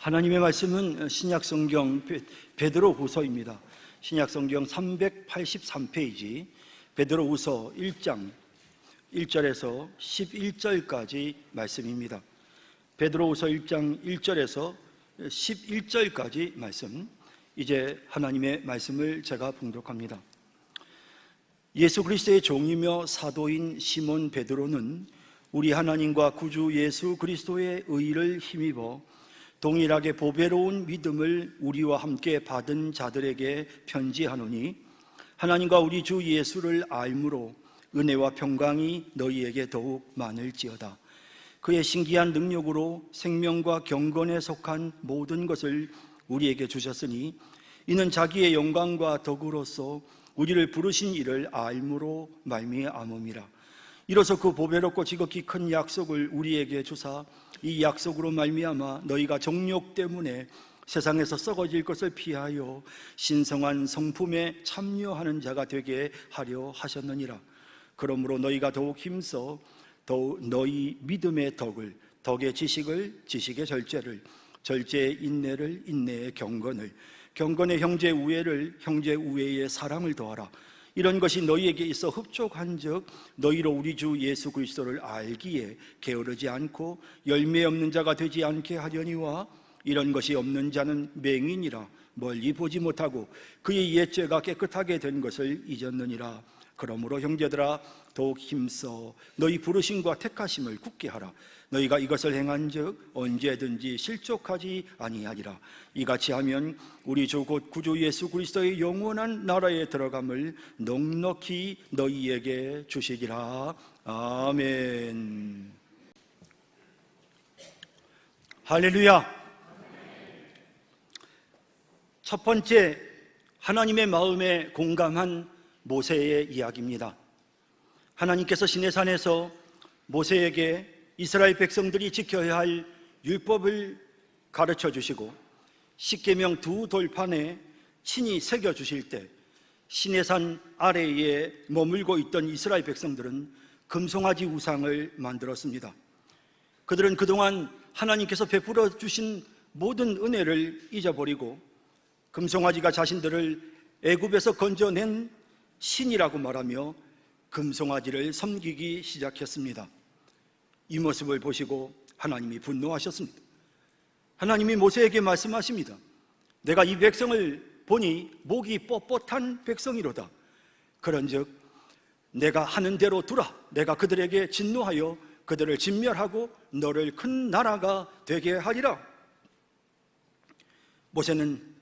하나님의 말씀은 신약성경 베드로후서입니다. 신약성경 383페이지 베드로후서 1장 1절에서 11절까지 말씀입니다. 베드로후서 1장 1절에서 11절까지 말씀, 이제 하나님의 말씀을 제가 봉독합니다. 예수 그리스도의 종이며 사도인 시몬 베드로는 우리 하나님과 구주 예수 그리스도의 의를 힘입어 동일하게 보배로운 믿음을 우리와 함께 받은 자들에게 편지하노니, 하나님과 우리 주 예수를 알므로 은혜와 평강이 너희에게 더욱 많을지어다. 그의 신기한 능력으로 생명과 경건에 속한 모든 것을 우리에게 주셨으니, 이는 자기의 영광과 덕으로서 우리를 부르신 이를 알므로 말미암음이라. 이로써 그 보배롭고 지극히 큰 약속을 우리에게 주사 이 약속으로 말미암아 너희가 정욕 때문에 세상에서 썩어질 것을 피하여 신성한 성품에 참여하는 자가 되게 하려 하셨느니라. 그러므로 너희가 더욱 힘써 너희 믿음의 덕을, 덕의 지식을, 지식의 절제를, 절제의 인내를, 인내의 경건을, 경건의 형제 우애를, 형제 우애의 사랑을 더하라. 이런 것이 너희에게 있어 흡족한즉 너희로 우리 주 예수 그리스도를 알기에 게으르지 않고 열매 없는 자가 되지 않게 하려니와, 이런 것이 없는 자는 맹인이라 멀리 보지 못하고 그의 옛죄가 깨끗하게 된 것을 잊었느니라. 그러므로 형제들아, 더욱 힘써 너희 부르심과 택하심을 굳게 하라. 너희가 이것을 행한즉 언제든지 실족하지 아니하리라. 이같이 하면 우리 주 곧 구주 예수 그리스도의 영원한 나라에 들어감을 넉넉히 너희에게 주시리라. 아멘. 할렐루야. 첫 번째, 하나님의 마음에 공감한 모세의 이야기입니다. 하나님께서 시내산에서 모세에게 이스라엘 백성들이 지켜야 할 율법을 가르쳐 주시고 십계명 두 돌판에 친히 새겨 주실 때, 시내산 아래에 머물고 있던 이스라엘 백성들은 금송아지 우상을 만들었습니다. 그들은 그동안 하나님께서 베풀어 주신 모든 은혜를 잊어버리고 금송아지가 자신들을 애굽에서 건져낸 신이라고 말하며 금송아지를 섬기기 시작했습니다. 이 모습을 보시고 하나님이 분노하셨습니다. 하나님이 모세에게 말씀하십니다. 내가 이 백성을 보니 목이 뻣뻣한 백성이로다. 그런즉 내가 하는 대로 두라. 내가 그들에게 진노하여 그들을 진멸하고 너를 큰 나라가 되게 하리라. 모세는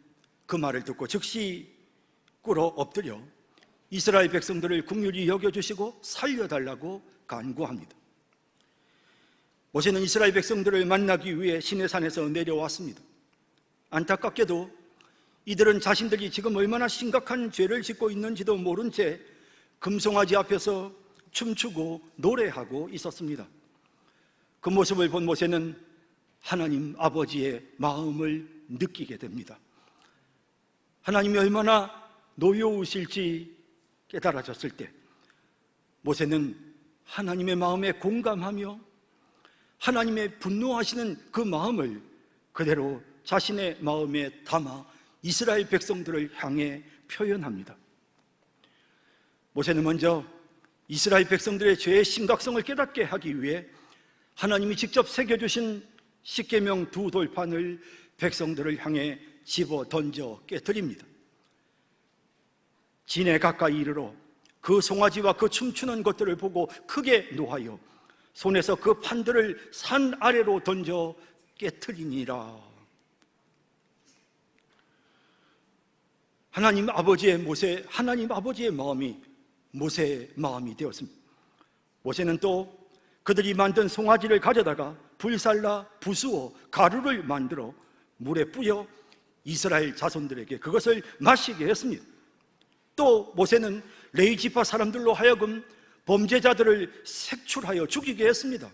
그 말을 듣고 즉시 꿇어 엎드려 이스라엘 백성들을 긍휼히 여겨주시고 살려달라고 간구합니다. 모세는 이스라엘 백성들을 만나기 위해 시내산에서 내려왔습니다. 안타깝게도 이들은 자신들이 지금 얼마나 심각한 죄를 짓고 있는지도 모른 채 금송아지 앞에서 춤추고 노래하고 있었습니다. 그 모습을 본 모세는 하나님 아버지의 마음을 느끼게 됩니다. 하나님이 얼마나 노여우실지 깨달아졌을 때 모세는 하나님의 마음에 공감하며 하나님의 분노하시는 그 마음을 그대로 자신의 마음에 담아 이스라엘 백성들을 향해 표현합니다. 모세는 먼저 이스라엘 백성들의 죄의 심각성을 깨닫게 하기 위해 하나님이 직접 새겨주신 십계명 두 돌판을 백성들을 향해 집어 던져 깨뜨립니다. 진에 가까이 이르러 그 송아지와 그 춤추는 것들을 보고 크게 노하여 손에서 그 판들을 산 아래로 던져 깨뜨리니라. 하나님 아버지의 마음이 모세의 마음이 되었습니다. 모세는 또 그들이 만든 송아지를 가져다가 불살라 부수어 가루를 만들어 물에 뿌려 이스라엘 자손들에게 그것을 마시게 했습니다. 또 모세는 레위 지파 사람들로 하여금 범죄자들을 색출하여 죽이게 했습니다.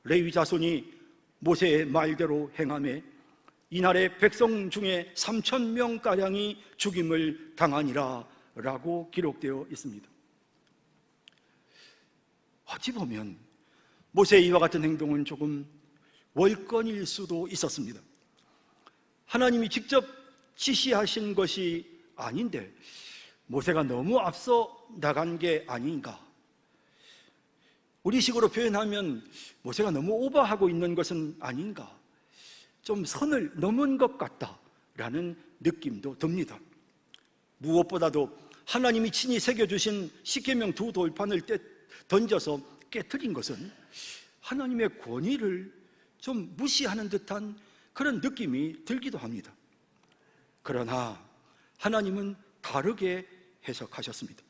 레위 자손이 모세의 말대로 행하며 이날의 백성 중에 3,000명가량이 죽임을 당하니라 라고 기록되어 있습니다. 어찌 보면 모세의 이와 같은 행동은 조금 월권일 수도 있었습니다. 하나님이 직접 지시하신 것이 아닌데 모세가 너무 앞서 나간 게 아닌가? 우리식으로 표현하면 모세가 너무 오버하고 있는 것은 아닌가? 좀 선을 넘은 것 같다라는 느낌도 듭니다. 무엇보다도 하나님이 친히 새겨주신 십계명 두 돌판을 던져서 깨트린 것은 하나님의 권위를 좀 무시하는 듯한 그런 느낌이 들기도 합니다. 그러나 하나님은 다르게 해석하셨습니다.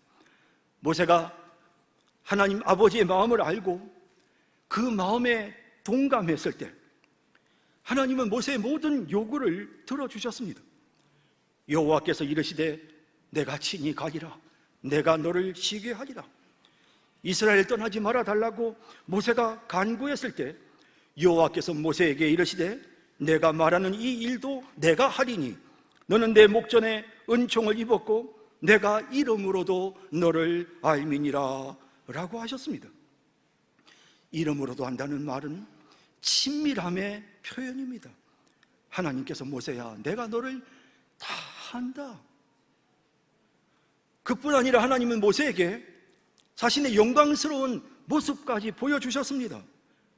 모세가 하나님 아버지의 마음을 알고 그 마음에 동감했을 때 하나님은 모세의 모든 요구를 들어주셨습니다. 여호와께서 이르시되 내가 친히 가리라. 내가 너를 쉬게 하리라. 이스라엘 떠나지 말아 달라고 모세가 간구했을 때 여호와께서 모세에게 이르시되 내가 말하는 이 일도 내가 하리니 너는 내 목전에 은총을 입었고 내가 이름으로도 너를 알미니라 라고 하셨습니다. 이름으로도 한다는 말은 친밀함의 표현입니다. 하나님께서 모세야 내가 너를 다 안다. 그뿐 아니라 하나님은 모세에게 자신의 영광스러운 모습까지 보여주셨습니다.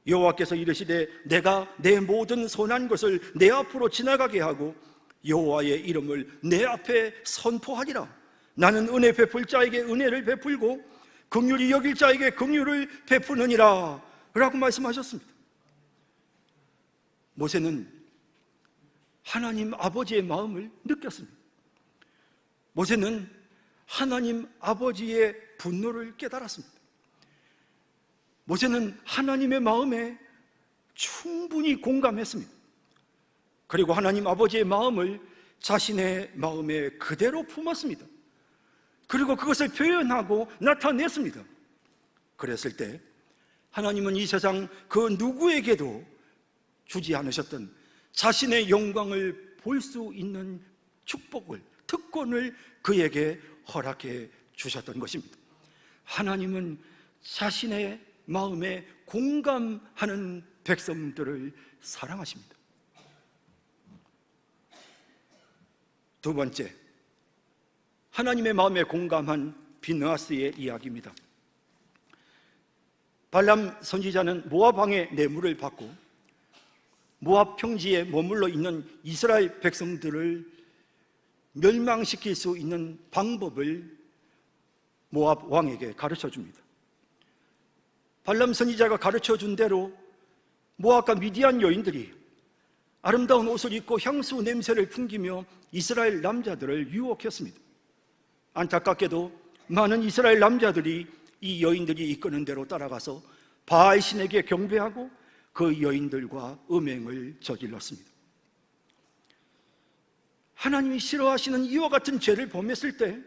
여호와께서 이르시되 내가 내 모든 선한 것을 내 앞으로 지나가게 하고 여호와의 이름을 내 앞에 선포하리라. 나는 은혜 베풀 자에게 은혜를 베풀고 긍휼히 여길 자에게 긍휼을 베푸느니라 라고 말씀하셨습니다. 모세는 하나님 아버지의 마음을 느꼈습니다. 모세는 하나님 아버지의 분노를 깨달았습니다. 모세는 하나님의 마음에 충분히 공감했습니다. 그리고 하나님 아버지의 마음을 자신의 마음에 그대로 품었습니다. 그리고 그것을 표현하고 나타냈습니다. 그랬을 때 하나님은 이 세상 그 누구에게도 주지 않으셨던 자신의 영광을 볼 수 있는 축복을, 특권을 그에게 허락해 주셨던 것입니다. 하나님은 자신의 마음에 공감하는 백성들을 사랑하십니다. 두 번째, 하나님의 마음에 공감한 비느하스의 이야기입니다. 발람 선지자는 모압 왕의 뇌물을 받고 모압 평지에 머물러 있는 이스라엘 백성들을 멸망시킬 수 있는 방법을 모압 왕에게 가르쳐 줍니다. 발람 선지자가 가르쳐 준 대로 모압과 미디안 여인들이 아름다운 옷을 입고 향수 냄새를 풍기며 이스라엘 남자들을 유혹했습니다. 안타깝게도 많은 이스라엘 남자들이 이 여인들이 이끄는 대로 따라가서 바알 신에게 경배하고 그 여인들과 음행을 저질렀습니다. 하나님이 싫어하시는 이와 같은 죄를 범했을 때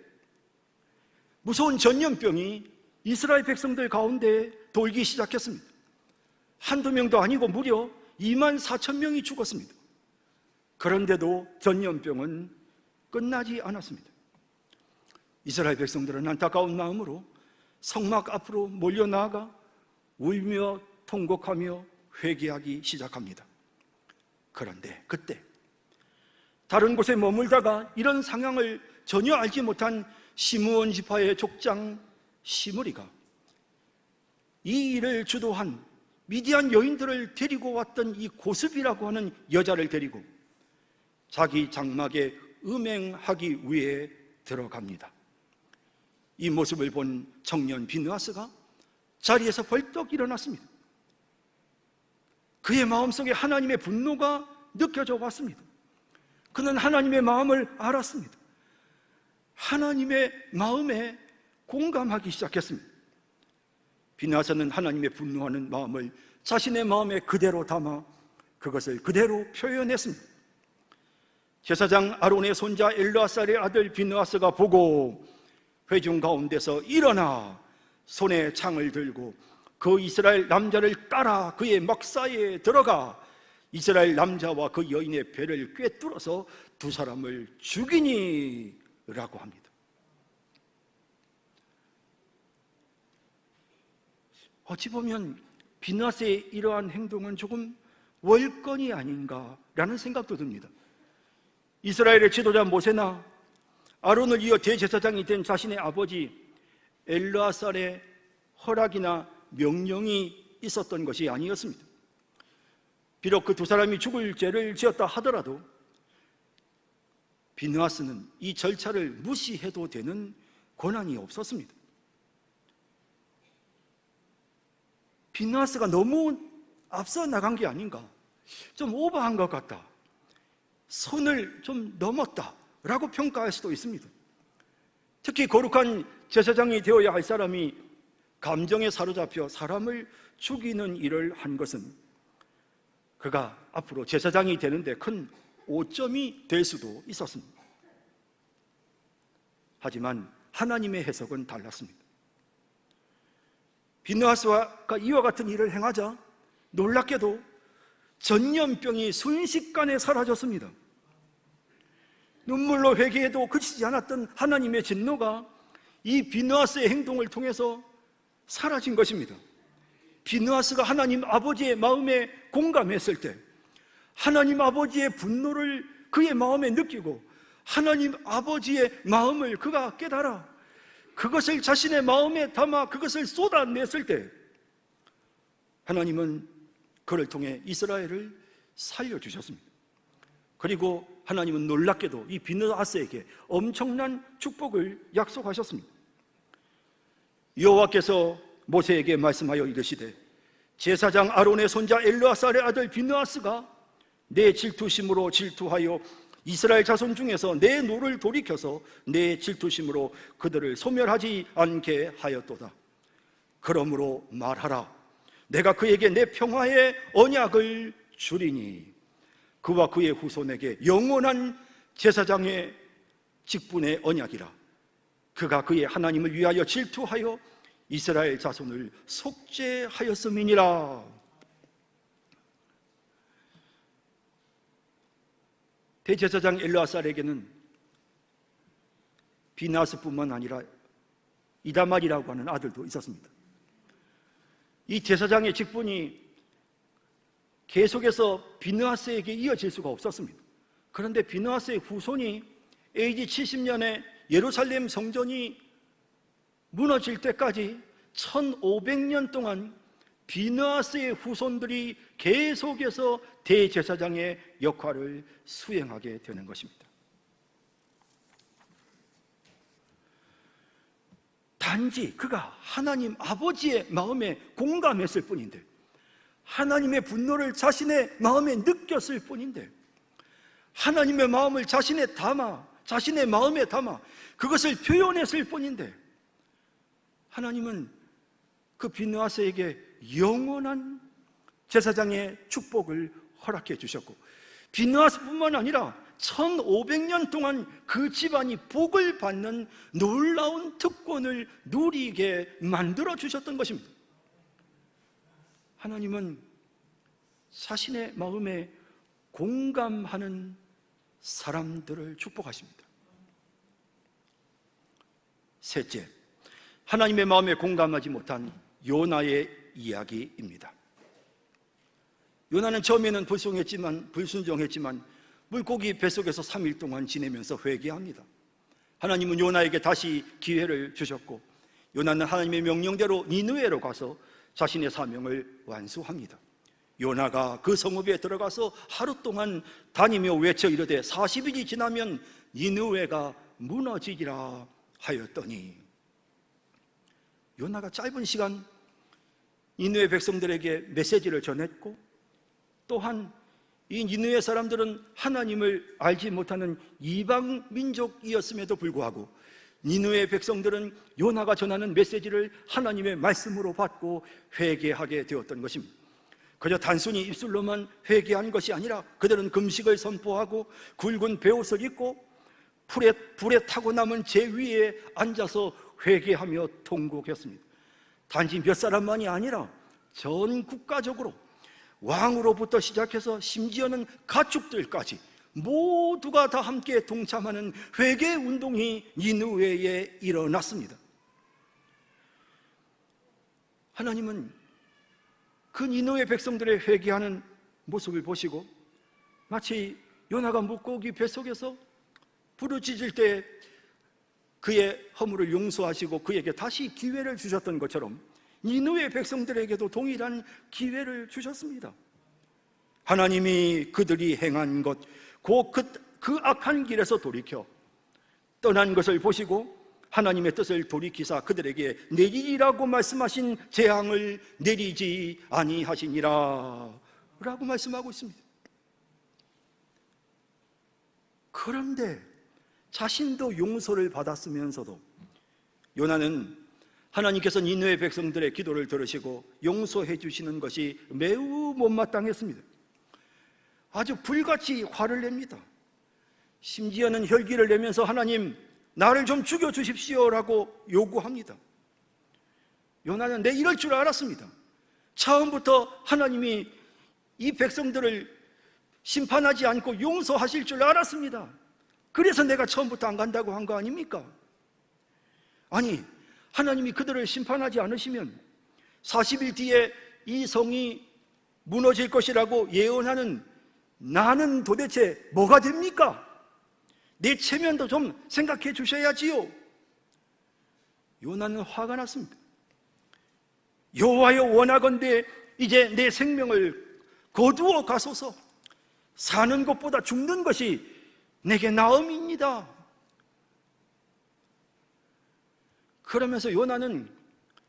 무서운 전염병이 이스라엘 백성들 가운데 돌기 시작했습니다. 한두 명도 아니고 무려 24,000명이 죽었습니다. 그런데도 전염병은 끝나지 않았습니다. 이스라엘 백성들은 안타까운 마음으로 성막 앞으로 몰려나가 울며 통곡하며 회개하기 시작합니다. 그런데 그때 다른 곳에 머물다가 이런 상황을 전혀 알지 못한 시므온 지파의 족장 시므리가 이 일을 주도한 미디안 여인들을 데리고 왔던 이 고습이라고 하는 여자를 데리고 자기 장막에 음행하기 위해 들어갑니다. 이 모습을 본 청년 비느하스가 자리에서 벌떡 일어났습니다. 그의 마음속에 하나님의 분노가 느껴져 왔습니다. 그는 하나님의 마음을 알았습니다. 하나님의 마음에 공감하기 시작했습니다. 비느하스는 하나님의 분노하는 마음을 자신의 마음에 그대로 담아 그것을 그대로 표현했습니다. 제사장 아론의 손자 엘르아살의 아들 비느하스가 보고 회중 가운데서 일어나 손에 창을 들고 그 이스라엘 남자를 따라 그의 막사에 들어가 이스라엘 남자와 그 여인의 배를 꿰뚫어서 두 사람을 죽이니 라고 합니다. 어찌 보면 비느하스의 이러한 행동은 조금 월권이 아닌가라는 생각도 듭니다. 이스라엘의 지도자 모세나 아론을 이어 대제사장이 된 자신의 아버지 엘르아살의 허락이나 명령이 있었던 것이 아니었습니다. 비록 그 두 사람이 죽을 죄를 지었다 하더라도 비느하스는 이 절차를 무시해도 되는 권한이 없었습니다. 비느하스가 너무 앞서 나간 게 아닌가, 좀 오버한 것 같다, 선을 좀 넘었다 라고 평가할 수도 있습니다. 특히 거룩한 제사장이 되어야 할 사람이 감정에 사로잡혀 사람을 죽이는 일을 한 것은 그가 앞으로 제사장이 되는데 큰 오점이 될 수도 있었습니다. 하지만 하나님의 해석은 달랐습니다. 비느하스가 이와 같은 일을 행하자 놀랍게도 전염병이 순식간에 사라졌습니다. 눈물로 회개해도 그치지 않았던 하나님의 진노가 이 비느하스의 행동을 통해서 사라진 것입니다. 비느하스가 하나님 아버지의 마음에 공감했을 때 하나님 아버지의 분노를 그의 마음에 느끼고 하나님 아버지의 마음을 그가 깨달아 그것을 자신의 마음에 담아 그것을 쏟아냈을 때 하나님은 그를 통해 이스라엘을 살려주셨습니다. 그리고 하나님은 놀랍게도 이 비느하스에게 엄청난 축복을 약속하셨습니다. 여호와께서 모세에게 말씀하여 이르시되 제사장 아론의 손자 엘르아살의 아들 비느하스가 내 질투심으로 질투하여 이스라엘 자손 중에서 내 노를 돌이켜서 내 질투심으로 그들을 소멸하지 않게 하였도다. 그러므로 말하라. 내가 그에게 내 평화의 언약을 주리니 그와 그의 후손에게 영원한 제사장의 직분의 언약이라. 그가 그의 하나님을 위하여 질투하여 이스라엘 자손을 속죄하였음이니라. 대제사장 엘르아살에게는 비느하스뿐만 아니라 이다말이라고 하는 아들도 있었습니다. 이 제사장의 직분이 계속해서 비느하스에게 이어질 수가 없었습니다. 그런데 비느하스의 후손이 AD 70년에 예루살렘 성전이 무너질 때까지 1500년 동안 비느하스의 후손들이 계속해서 대제사장의 역할을 수행하게 되는 것입니다. 단지 그가 하나님 아버지의 마음에 공감했을 뿐인데, 하나님의 분노를 자신의 마음에 느꼈을 뿐인데, 하나님의 마음을 자신의 마음에 담아 그것을 표현했을 뿐인데, 하나님은 그 비느하스에게 영원한 제사장의 축복을 허락해 주셨고, 비느하스뿐만 아니라 1500년 동안 그 집안이 복을 받는 놀라운 특권을 누리게 만들어 주셨던 것입니다. 하나님은 자신의 마음에 공감하는 사람들을 축복하십니다. 셋째, 하나님의 마음에 공감하지 못한 요나의 이야기입니다. 요나는 처음에는 불순종했지만 물고기 뱃속에서 3일 동안 지내면서 회개합니다. 하나님은 요나에게 다시 기회를 주셨고, 요나는 하나님의 명령대로 니느웨로 가서 자신의 사명을 완수합니다. 요나가 그 성읍에 들어가서 하루 동안 다니며 외쳐 이르되 40일이 지나면 니느웨가 무너지리라 하였더니, 요나가 짧은 시간 니느웨 백성들에게 메시지를 전했고, 또한 이 니느웨 사람들은 하나님을 알지 못하는 이방 민족이었음에도 불구하고 니느웨 백성들은 요나가 전하는 메시지를 하나님의 말씀으로 받고 회개하게 되었던 것입니다. 그저 단순히 입술로만 회개한 것이 아니라 그들은 금식을 선포하고 굵은 베옷을 입고 불에 타고 남은 재 위에 앉아서 회개하며 통곡했습니다. 단지 몇 사람만이 아니라 전 국가적으로 왕으로부터 시작해서 심지어는 가축들까지 모두가 다 함께 동참하는 회개 운동이 니느웨에 일어났습니다. 하나님은 그 니느웨 백성들의 회개하는 모습을 보시고 마치 요나가 물고기 뱃속에서 부르짖을 때 그의 허물을 용서하시고 그에게 다시 기회를 주셨던 것처럼 니느웨 백성들에게도 동일한 기회를 주셨습니다. 하나님이 그들이 행한 것, 그 악한 길에서 돌이켜 떠난 것을 보시고 하나님의 뜻을 돌이키사 그들에게 내리라고 말씀하신 재앙을 내리지 아니하시니라 라고 말씀하고 있습니다. 그런데 자신도 용서를 받았으면서도 요나는 하나님께서 니느웨 백성들의 기도를 들으시고 용서해 주시는 것이 매우 못마땅했습니다. 아주 불같이 화를 냅니다. 심지어는 혈기를 내면서 하나님, 나를 좀 죽여주십시오라고 요구합니다. 요나는 내 이럴 줄 알았습니다. 처음부터 하나님이 이 백성들을 심판하지 않고 용서하실 줄 알았습니다. 그래서 내가 처음부터 안 간다고 한 거 아닙니까? 아니, 하나님이 그들을 심판하지 않으시면 40일 뒤에 이 성이 무너질 것이라고 예언하는 나는 도대체 뭐가 됩니까? 내 체면도 좀 생각해 주셔야지요. 요나는 화가 났습니다. 여호와여, 원하건대 이제 내 생명을 거두어 가소서. 사는 것보다 죽는 것이 내게 나음입니다. 그러면서 요나는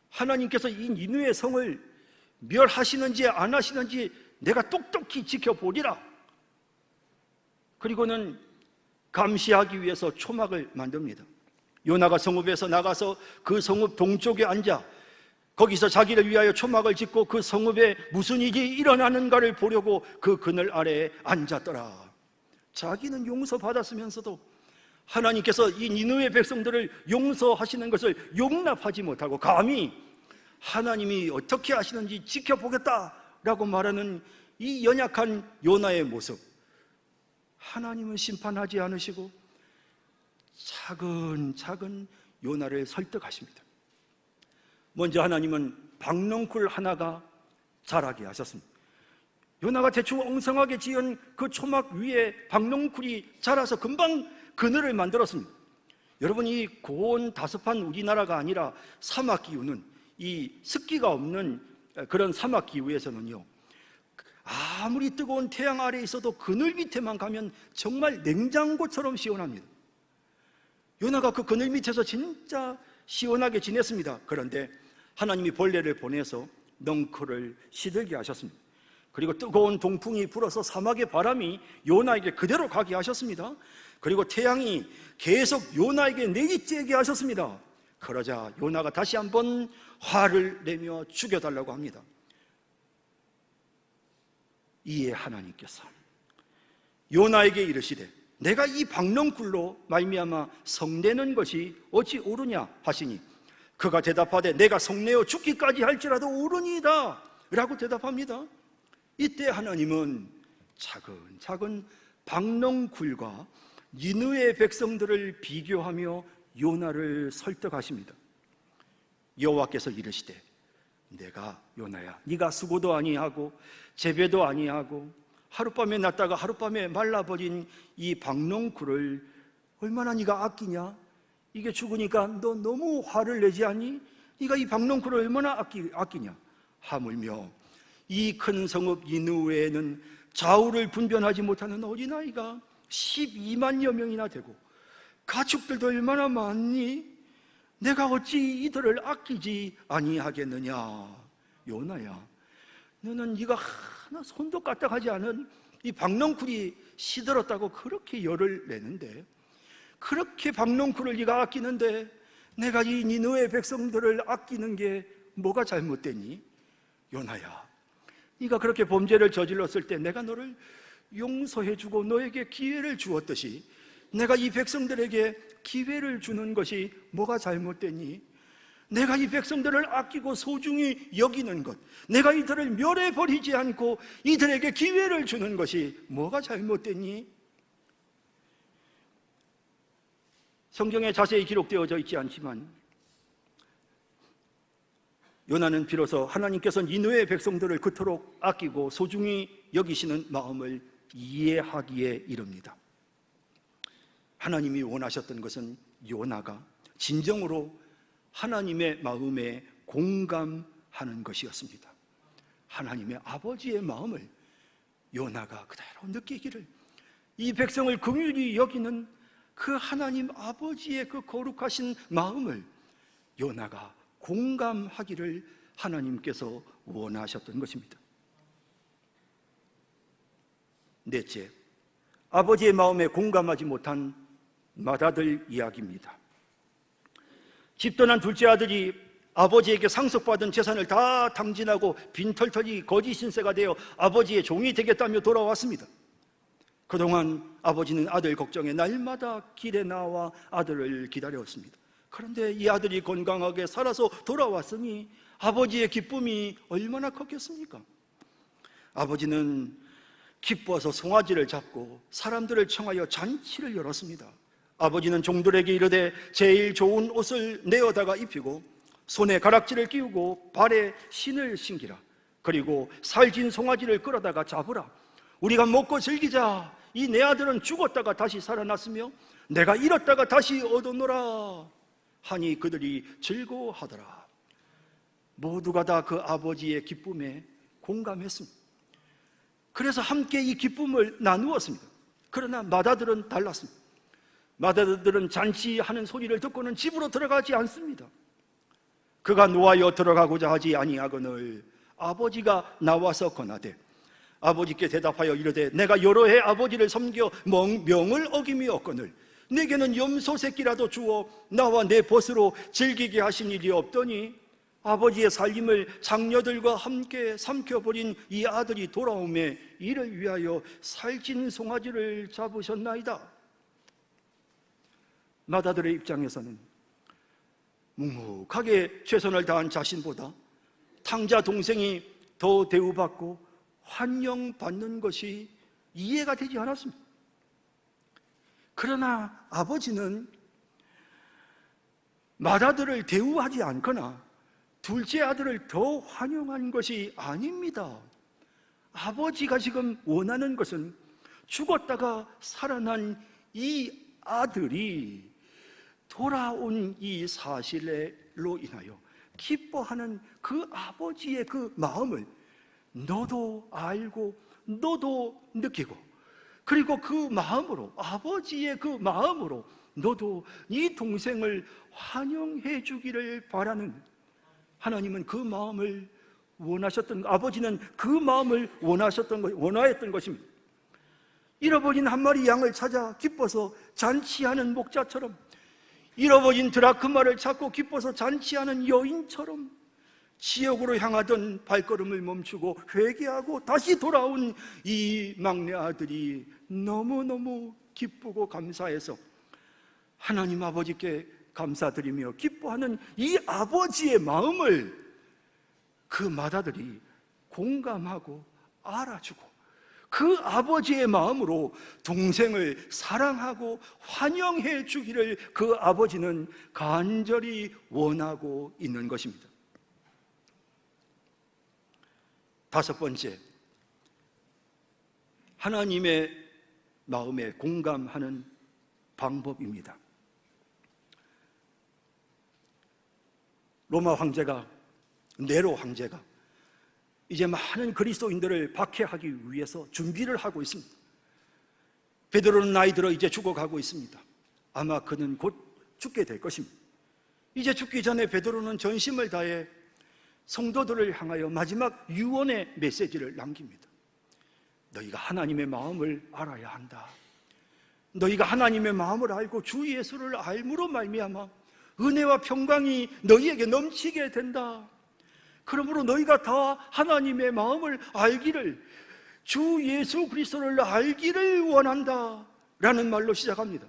하나님께서 이 니느웨 성을 멸하시는지 안 하시는지 내가 똑똑히 지켜보리라. 그리고는 감시하기 위해서 초막을 만듭니다. 요나가 성읍에서 나가서 그 성읍 동쪽에 앉아 거기서 자기를 위하여 초막을 짓고 그 성읍에 무슨 일이 일어나는가를 보려고 그 그늘 아래에 앉았더라. 자기는 용서받았으면서도 하나님께서 이 니느웨 백성들을 용서하시는 것을 용납하지 못하고 감히 하나님이 어떻게 하시는지 지켜보겠다라고 말하는 이 연약한 요나의 모습, 하나님은 심판하지 않으시고 차근차근 요나를 설득하십니다. 먼저 하나님은 박넝쿨 하나가 자라게 하셨습니다. 요나가 대충 엉성하게 지은 그 초막 위에 박넝쿨이 자라서 금방 그늘을 만들었습니다. 여러분, 이 고온 다습한 우리나라가 아니라 사막 기후는, 이 습기가 없는 그런 사막 기후에서는요, 아무리 뜨거운 태양 아래에 있어도 그늘 밑에만 가면 정말 냉장고처럼 시원합니다. 요나가 그 그늘 밑에서 진짜 시원하게 지냈습니다. 그런데 하나님이 벌레를 보내서 넝쿨을 시들게 하셨습니다. 그리고 뜨거운 동풍이 불어서 사막의 바람이 요나에게 그대로 가게 하셨습니다. 그리고 태양이 계속 요나에게 내리쬐게 하셨습니다. 그러자 요나가 다시 한번 화를 내며 죽여달라고 합니다. 이에 하나님께서 요나에게 이르시되 내가 이 박넝쿨로 말미암아 성내는 것이 어찌 옳으냐 하시니 그가 대답하되 내가 성내어 죽기까지 할지라도 옳으니이다 라고 대답합니다. 이때 하나님은 차근차근 박넝쿨과 니느웨 백성들을 비교하며 요나를 설득하십니다. 여호와께서 이르시되 내가 요나야, 네가 수고도 아니하고 재배도 아니하고 하룻밤에 났다가 하룻밤에 말라버린 이 박넝쿨을 얼마나 네가 아끼냐? 이게 죽으니까 너 너무 화를 내지 않니? 네가 이 박넝쿨을 얼마나 아끼냐? 하물며 이 큰 성읍 니느웨에는 좌우를 분별하지 못하는 어린아이가 12만여 명이나 되고 가축들도 얼마나 많니? 내가 어찌 이들을 아끼지 아니하겠느냐? 요나야, 너는 네가 하나 손도 까딱하지 않은 이 박넝쿨이 시들었다고 그렇게 열을 내는데, 그렇게 박넝쿨을 네가 아끼는데 내가 이 니느웨 백성들을 아끼는 게 뭐가 잘못됐니? 요나야, 네가 그렇게 범죄를 저질렀을 때 내가 너를 용서해주고 너에게 기회를 주었듯이 내가 이 백성들에게 기회를 주는 것이 뭐가 잘못됐니? 내가 이 백성들을 아끼고 소중히 여기는 것, 내가 이들을 멸해버리지 않고 이들에게 기회를 주는 것이 뭐가 잘못됐니? 성경에 자세히 기록되어져 있지 않지만 요나는 비로소 하나님께서 니느웨 백성들을 그토록 아끼고 소중히 여기시는 마음을 이해하기에 이릅니다. 하나님이 원하셨던 것은 요나가 진정으로 하나님의 마음에 공감하는 것이었습니다. 하나님의 아버지의 마음을 요나가 그대로 느끼기를, 이 백성을 긍휼히 여기는 그 하나님 아버지의 그 거룩하신 마음을 요나가 공감하기를 하나님께서 원하셨던 것입니다. 넷째, 아버지의 마음에 공감하지 못한 맏아들 이야기입니다. 집 떠난 둘째 아들이 아버지에게 상속받은 재산을 다 탕진하고 빈털터리 거짓 신세가 되어 아버지의 종이 되겠다며 돌아왔습니다. 그동안 아버지는 아들 걱정에 날마다 길에 나와 아들을 기다렸습니다. 그런데 이 아들이 건강하게 살아서 돌아왔으니 아버지의 기쁨이 얼마나 컸겠습니까? 아버지는 기뻐서 송아지를 잡고 사람들을 청하여 잔치를 열었습니다. 아버지는 종들에게 이르되 제일 좋은 옷을 내어다가 입히고 손에 가락지를 끼우고 발에 신을 신기라. 그리고 살진 송아지를 끌어다가 잡으라. 우리가 먹고 즐기자. 이 내 아들은 죽었다가 다시 살아났으며 내가 잃었다가 다시 얻었노라 하니 그들이 즐거워하더라. 모두가 다 그 아버지의 기쁨에 공감했습니다. 그래서 함께 이 기쁨을 나누었습니다. 그러나 맏아들은 달랐습니다. 맏아들은 잔치하는 소리를 듣고는 집으로 들어가지 않습니다. 그가 노하여 들어가고자 하지 아니하거늘 아버지가 나와서 권하되 아버지께 대답하여 이르되 내가 여러 해 아버지를 섬겨 명을 어김이 없거늘 내게는 염소 새끼라도 주어 나와 내 벗으로 즐기게 하신 일이 없더니 아버지의 살림을 장녀들과 함께 삼켜버린 이 아들이 돌아오매 이를 위하여 살찐 송아지를 잡으셨나이다. 맏아들의 입장에서는 묵묵하게 최선을 다한 자신보다 탕자 동생이 더 대우받고 환영받는 것이 이해가 되지 않았습니다. 그러나 아버지는 맏아들을 대우하지 않거나 둘째 아들을 더 환영한 것이 아닙니다. 아버지가 지금 원하는 것은 죽었다가 살아난 이 아들이 돌아온 이 사실로 인하여 기뻐하는 그 아버지의 그 마음을 너도 알고 너도 느끼고, 그리고 그 마음으로, 아버지의 그 마음으로 너도 네 동생을 환영해 주기를 바라는, 하나님은 그 마음을 원하셨던, 아버지는 그 마음을 원하였던 것입니다. 잃어버린 한 마리 양을 찾아 기뻐서 잔치하는 목자처럼, 잃어버린 드라크마를 찾고 기뻐서 잔치하는 여인처럼 지옥으로 향하던 발걸음을 멈추고 회개하고 다시 돌아온 이 막내 아들이 너무너무 기쁘고 감사해서 하나님 아버지께 감사드리며 기뻐하는 이 아버지의 마음을 그 맏아들이 공감하고 알아주고 그 아버지의 마음으로 동생을 사랑하고 환영해 주기를 그 아버지는 간절히 원하고 있는 것입니다. 다섯 번째, 하나님의 마음에 공감하는 방법입니다. 로마 황제가, 네로 황제가 이제 많은 그리스도인들을 박해하기 위해서 준비를 하고 있습니다. 베드로는 나이 들어 이제 죽어가고 있습니다. 아마 그는 곧 죽게 될 것입니다. 이제 죽기 전에 베드로는 전심을 다해 성도들을 향하여 마지막 유언의 메시지를 남깁니다. 너희가 하나님의 마음을 알아야 한다. 너희가 하나님의 마음을 알고 주 예수를 알므로 말미암아 은혜와 평강이 너희에게 넘치게 된다. 그러므로 너희가 다 하나님의 마음을 알기를, 주 예수 그리스도를 알기를 원한다 라는 말로 시작합니다.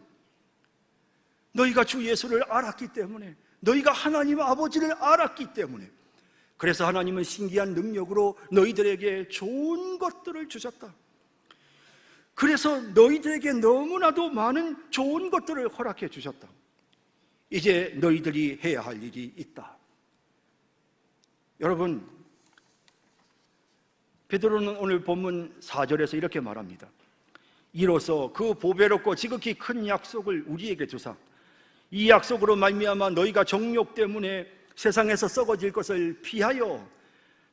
너희가 주 예수를 알았기 때문에, 너희가 하나님 아버지를 알았기 때문에, 그래서 하나님은 신기한 능력으로 너희들에게 좋은 것들을 주셨다. 그래서 너희들에게 너무나도 많은 좋은 것들을 허락해 주셨다. 이제 너희들이 해야 할 일이 있다. 여러분, 베드로는 오늘 본문 4절에서 이렇게 말합니다. 이로써 그 보배롭고 지극히 큰 약속을 우리에게 주사 이 약속으로 말미암아 너희가 정욕 때문에 세상에서 썩어질 것을 피하여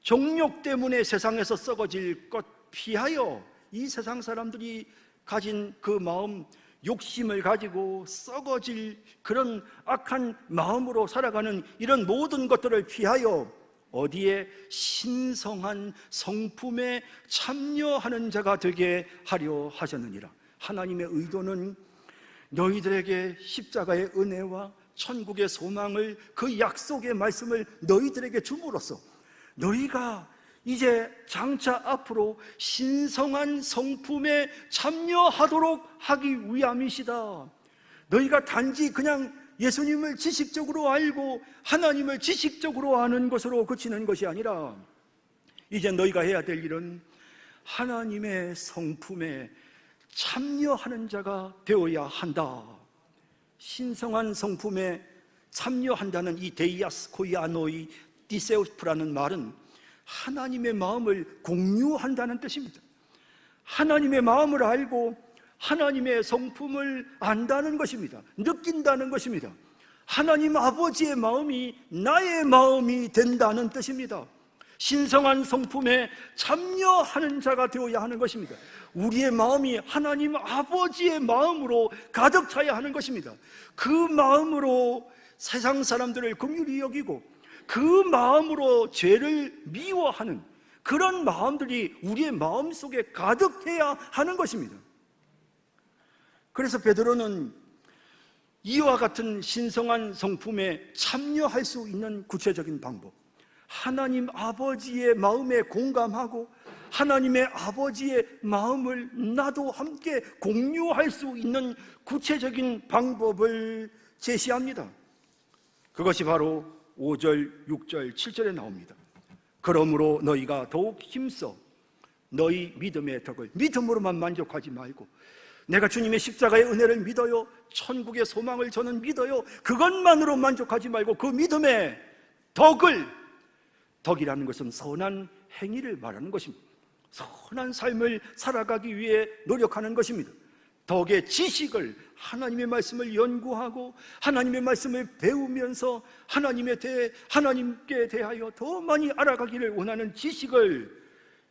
정욕 때문에 세상에서 썩어질 것 피하여 이 세상 사람들이 가진 그 마음 욕심을 가지고 썩어질 그런 악한 마음으로 살아가는 이런 모든 것들을 피하여 어디에 신성한 성품에 참여하는 자가 되게 하려 하셨느니라. 하나님의 의도는 너희들에게 십자가의 은혜와 천국의 소망을 그 약속의 말씀을 너희들에게 줌으로써 너희가 이제 장차 앞으로 신성한 성품에 참여하도록 하기 위함이시다. 너희가 단지 그냥 예수님을 지식적으로 알고 하나님을 지식적으로 아는 것으로 그치는 것이 아니라 이제 너희가 해야 될 일은 하나님의 성품에 참여하는 자가 되어야 한다. 신성한 성품에 참여한다는 이 데이아스코이아노이 디세우스프라는 말은 하나님의 마음을 공유한다는 뜻입니다. 하나님의 마음을 알고 하나님의 성품을 안다는 것입니다. 느낀다는 것입니다. 하나님 아버지의 마음이 나의 마음이 된다는 뜻입니다. 신성한 성품에 참여하는 자가 되어야 하는 것입니다. 우리의 마음이 하나님 아버지의 마음으로 가득 차야 하는 것입니다. 그 마음으로 세상 사람들을 긍휼히 여기고 그 마음으로 죄를 미워하는 그런 마음들이 우리의 마음 속에 가득해야 하는 것입니다. 그래서 베드로는 이와 같은 신성한 성품에 참여할 수 있는 구체적인 방법, 하나님 아버지의 마음에 공감하고 하나님의 아버지의 마음을 나도 함께 공유할 수 있는 구체적인 방법을 제시합니다. 그것이 바로 5절, 6절, 7절에 나옵니다. 그러므로 너희가 더욱 힘써 너희 믿음의 덕을, 믿음으로만 만족하지 말고 내가 주님의 십자가의 은혜를 믿어요, 천국의 소망을 저는 믿어요, 그것만으로 만족하지 말고 그 믿음의 덕을, 덕이라는 것은 선한 행위를 말하는 것입니다. 선한 삶을 살아가기 위해 노력하는 것입니다. 덕의 지식을, 하나님의 말씀을 연구하고 하나님의 말씀을 배우면서 하나님께 대하여 더 많이 알아가기를 원하는 지식을,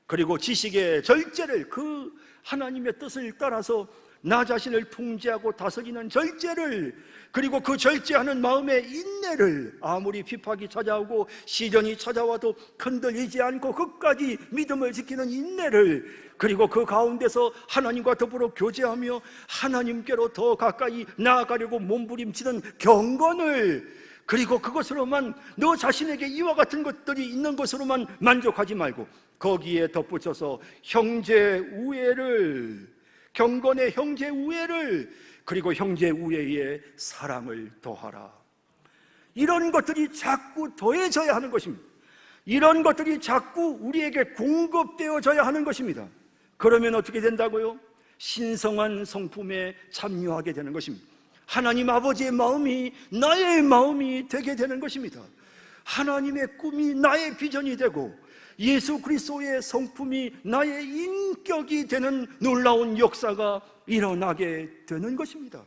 그리고 지식의 절제를, 그 하나님의 뜻을 따라서 나 자신을 통제하고 다스리는 절제를, 그리고 그 절제하는 마음의 인내를, 아무리 비박이 찾아오고 시련이 찾아와도 흔들리지 않고 끝까지 믿음을 지키는 인내를, 그리고 그 가운데서 하나님과 더불어 교제하며 하나님께로 더 가까이 나아가려고 몸부림치는 경건을, 그리고 그것으로만, 너 자신에게 이와 같은 것들이 있는 것으로만 만족하지 말고 거기에 덧붙여서 형제 우애를, 경건의 형제 우애를, 그리고 형제 우애의 사랑을 더하라. 이런 것들이 자꾸 더해져야 하는 것입니다. 이런 것들이 자꾸 우리에게 공급되어져야 하는 것입니다. 그러면 어떻게 된다고요? 신성한 성품에 참여하게 되는 것입니다. 하나님 아버지의 마음이 나의 마음이 되게 되는 것입니다. 하나님의 꿈이 나의 비전이 되고 예수 그리스도의 성품이 나의 인격이 되는 놀라운 역사가 일어나게 되는 것입니다.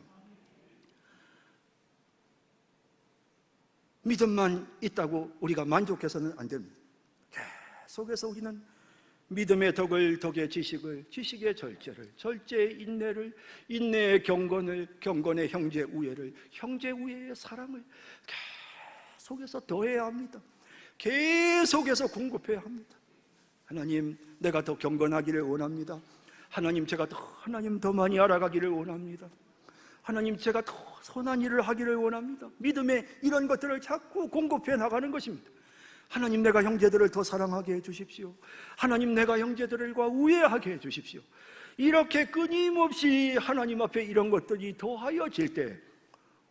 믿음만 있다고 우리가 만족해서는 안 됩니다. 계속해서 우리는 믿음의 덕을, 덕의 지식을, 지식의 절제를, 절제의 인내를, 인내의 경건을, 경건의 형제 우애를, 형제 우애의 사랑을 계속해서 더해야 합니다. 계속해서 공급해야 합니다. 하나님, 내가 더 경건하기를 원합니다. 하나님, 제가 하나님 더 많이 알아가기를 원합니다. 하나님, 제가 더 선한 일을 하기를 원합니다. 믿음의 이런 것들을 자꾸 공급해 나가는 것입니다. 하나님, 내가 형제들을 더 사랑하게 해주십시오. 하나님, 내가 형제들과 우애하게 해주십시오. 이렇게 끊임없이 하나님 앞에 이런 것들이 더하여질 때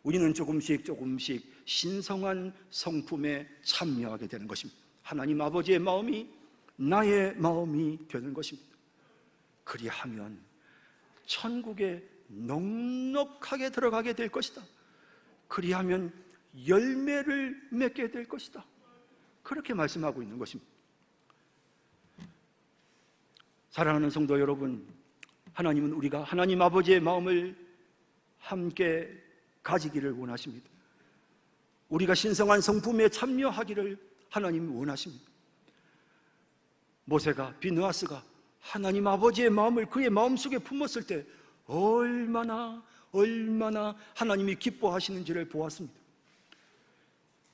우리는 조금씩 신성한 성품에 참여하게 되는 것입니다. 하나님 아버지의 마음이 나의 마음이 되는 것입니다. 그리하면 천국에 넉넉하게 들어가게 될 것이다. 그리하면 열매를 맺게 될 것이다. 그렇게 말씀하고 있는 것입니다. 사랑하는 성도 여러분, 하나님은 우리가 하나님 아버지의 마음을 함께 가지기를 원하십니다. 우리가 신성한 성품에 참여하기를 하나님이 원하십니다. 모세가, 비느하스가 하나님 아버지의 마음을 그의 마음속에 품었을 때 얼마나 하나님이 기뻐하시는지를 보았습니다.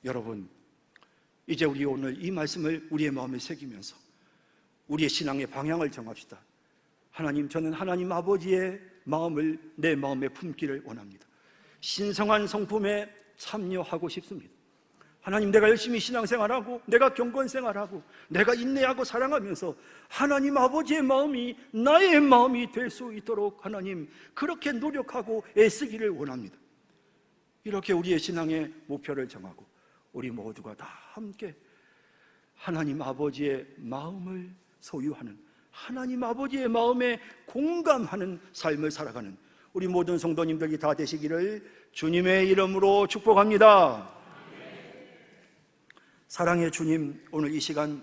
여러분, 이제 우리 오늘 이 말씀을 우리의 마음에 새기면서 우리의 신앙의 방향을 정합시다. 하나님, 저는 하나님 아버지의 마음을 내 마음에 품기를 원합니다. 신성한 성품에 참여하고 싶습니다. 하나님, 내가 열심히 신앙생활하고 내가 경건생활하고 내가 인내하고 사랑하면서 하나님 아버지의 마음이 나의 마음이 될 수 있도록 하나님 그렇게 노력하고 애쓰기를 원합니다. 이렇게 우리의 신앙의 목표를 정하고 우리 모두가 다 함께 하나님 아버지의 마음을 소유하는, 하나님 아버지의 마음에 공감하는 삶을 살아가는 우리 모든 성도님들이 다 되시기를 주님의 이름으로 축복합니다. 사랑의 주님, 오늘 이 시간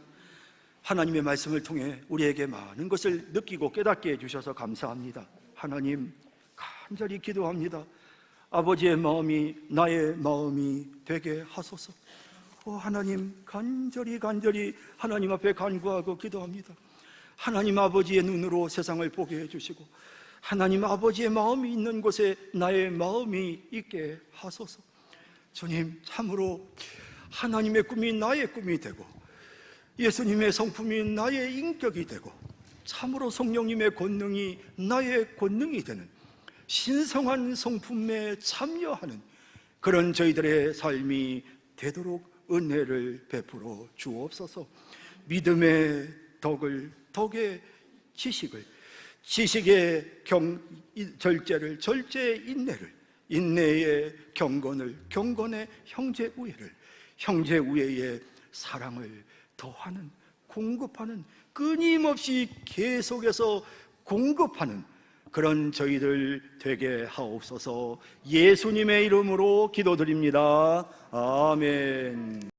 하나님의 말씀을 통해 우리에게 많은 것을 느끼고 깨닫게 해주셔서 감사합니다. 하나님, 간절히 기도합니다. 아버지의 마음이 나의 마음이 되게 하소서. 하나님, 간절히 하나님 앞에 간구하고 기도합니다. 하나님 아버지의 눈으로 세상을 보게 해주시고 하나님 아버지의 마음이 있는 곳에 나의 마음이 있게 하소서. 주님, 참으로 하나님의 꿈이 나의 꿈이 되고 예수님의 성품이 나의 인격이 되고 참으로 성령님의 권능이 나의 권능이 되는 신성한 성품에 참여하는 그런 저희들의 삶이 되도록 은혜를 베풀어 주옵소서. 믿음의 덕의 지식의 절제를, 절제의 인내의 경건의 형제우애의 사랑을 더하는, 공급하는, 끊임없이 계속해서 공급하는 그런 저희들 되게 하옵소서. 예수님의 이름으로 기도드립니다. 아멘.